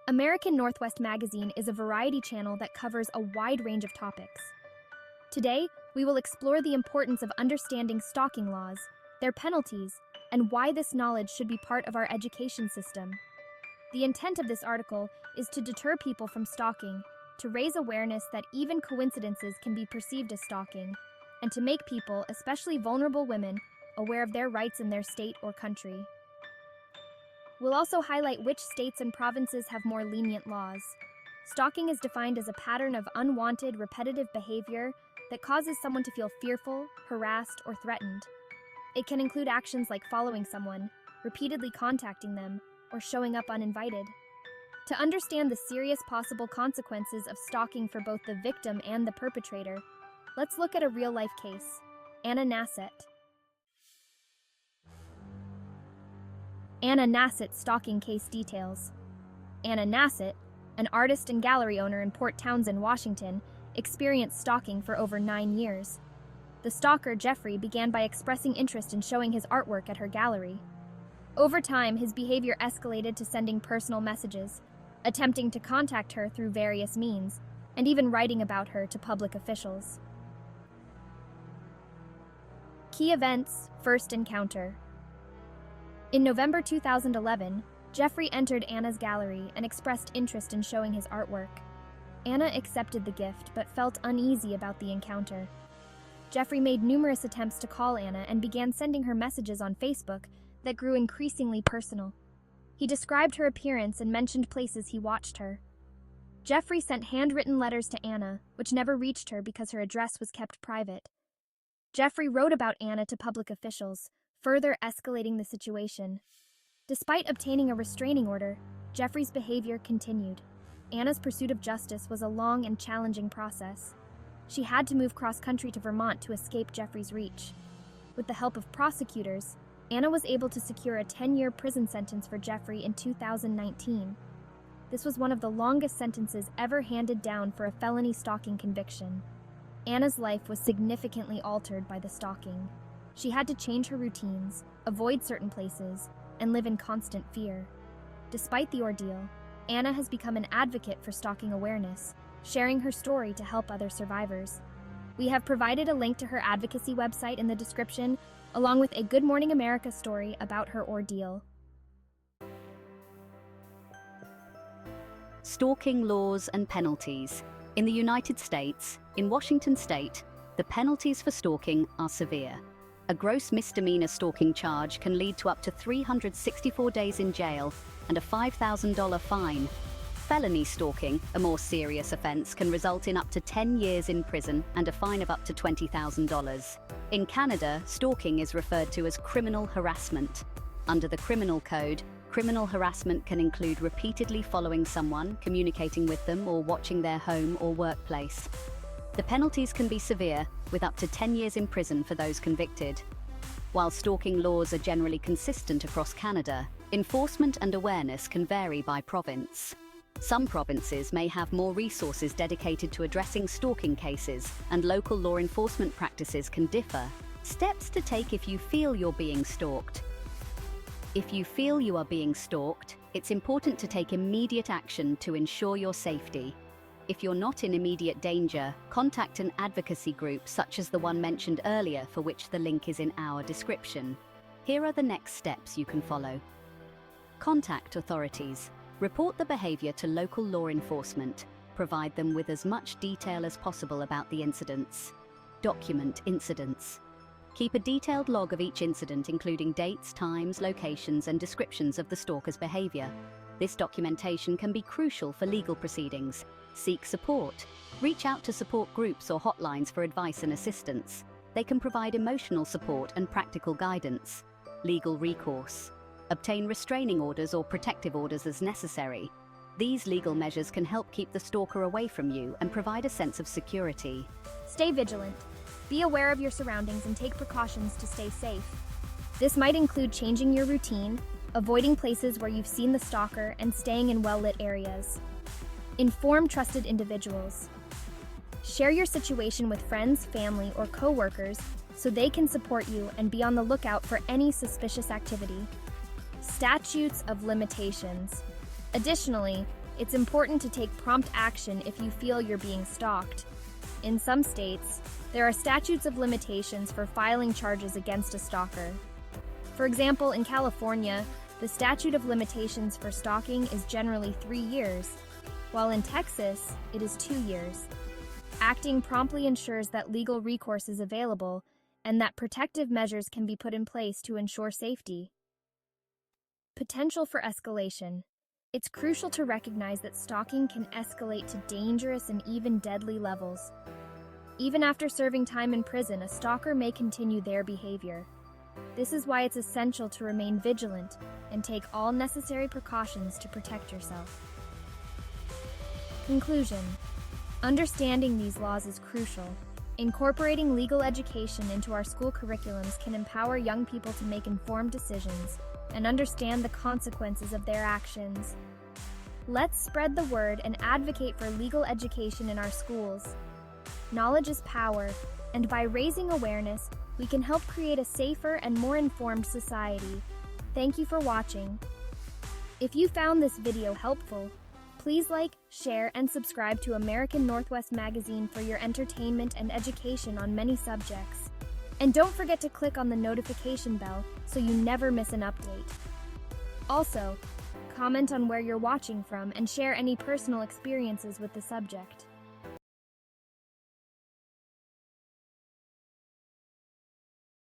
American Northwest Magazine is a variety channel that covers a wide range of topics. Today, we will explore the importance of understanding stalking laws, their penalties, and why this knowledge should be part of our education system. The intent of this article is to deter people from stalking, to raise awareness that even coincidences can be perceived as stalking, and to make people, especially vulnerable women, aware of their rights in their state or country. We'll also highlight which states and provinces have more lenient laws. Stalking is defined as a pattern of unwanted, repetitive behavior that causes someone to feel fearful, harassed, or threatened. It can include actions like following someone, repeatedly contacting them, or showing up uninvited. To understand the serious possible consequences of stalking for both the victim and the perpetrator, let's look at a real-life case. Anna Nasset. Anna Nasset stalking case details. Anna Nasset, an artist and gallery owner in Port Townsend, Washington, experienced stalking for over 9 years. The stalker, Jeffrey, began by expressing interest in showing his artwork at her gallery. Over time, his behavior escalated to sending personal messages, attempting to contact her through various means, and even writing about her to public officials. Key events, first encounter. In November 2011, Jeffrey entered Anna's gallery and expressed interest in showing his artwork. Anna accepted the gift but felt uneasy about the encounter. Jeffrey made numerous attempts to call Anna and began sending her messages on Facebook that grew increasingly personal. He described her appearance and mentioned places he watched her. Jeffrey sent handwritten letters to Anna, which never reached her because her address was kept private. Jeffrey wrote about Anna to public officials, further escalating the situation. Despite obtaining a restraining order, Jeffrey's behavior continued. Anna's pursuit of justice was a long and challenging process. She had to move cross-country to Vermont to escape Jeffrey's reach. With the help of prosecutors, Anna was able to secure a 10-year prison sentence for Jeffrey in 2019. This was one of the longest sentences ever handed down for a felony stalking conviction. Anna's life was significantly altered by the stalking. She had to change her routines, avoid certain places, and live in constant fear. Despite the ordeal, Anna has become an advocate for stalking awareness, sharing her story to help other survivors. We have provided a link to her advocacy website in the description, along with a Good Morning America story about her ordeal. Stalking laws and penalties. In the United States, in Washington state, the penalties for stalking are severe. A gross misdemeanor stalking charge can lead to up to 364 days in jail and a $5,000 fine. Felony stalking, a more serious offense, can result in up to 10 years in prison and a fine of up to $20,000. In Canada, stalking is referred to as criminal harassment. Under the criminal code, criminal harassment can include repeatedly following someone, communicating with them, or watching their home or workplace. The penalties can be severe, with up to 10 years in prison for those convicted. While stalking laws are generally consistent across Canada, enforcement and awareness can vary by province. Some provinces may have more resources dedicated to addressing stalking cases, and local law enforcement practices can differ. Steps to take if you feel you're being stalked. If you feel you are being stalked, it's important to take immediate action to ensure your safety. If you're not in immediate danger, contact an advocacy group such as the one mentioned earlier, for which the link is in our description. Here are the next steps you can follow. Contact authorities. Report the behavior to local law enforcement. Provide them with as much detail as possible about the incidents. Document incidents. Keep a detailed log of each incident, including dates, times, locations, and descriptions of the stalker's behavior. This documentation can be crucial for legal proceedings. Seek support. Reach out to support groups or hotlines for advice and assistance. They can provide emotional support and practical guidance. Legal recourse. Obtain restraining orders or protective orders as necessary. These legal measures can help keep the stalker away from you and provide a sense of security. Stay vigilant. Be aware of your surroundings and take precautions to stay safe. This might include changing your routine, avoiding places where you've seen the stalker, and staying in well-lit areas. Inform trusted individuals. Share your situation with friends, family, or co-workers so they can support you and be on the lookout for any suspicious activity. Statutes of limitations. Additionally, It's important to take prompt action if you feel you're being stalked. In some states, there are statutes of limitations for filing charges against a stalker. For example, in California, the statute of limitations for stalking is generally 3 years, while in Texas, it is 2 years. Acting promptly ensures that legal recourse is available and that protective measures can be put in place to ensure safety. Potential for escalation. It's crucial to recognize that stalking can escalate to dangerous and even deadly levels. Even after serving time in prison, a stalker may continue their behavior. This is why it's essential to remain vigilant and take all necessary precautions to protect yourself. Conclusion. Understanding these laws is crucial. Incorporating legal education into our school curriculums can empower young people to make informed decisions and understand the consequences of their actions. Let's spread the word and advocate for legal education in our schools. Knowledge is power, and by raising awareness, we can help create a safer and more informed society. Thank you for watching. If you found this video helpful, please like, share, and subscribe to American Northwest Magazine for your entertainment and education on many subjects. And don't forget to click on the notification bell so you never miss an update. Also, comment on where you're watching from and share any personal experiences with the subject.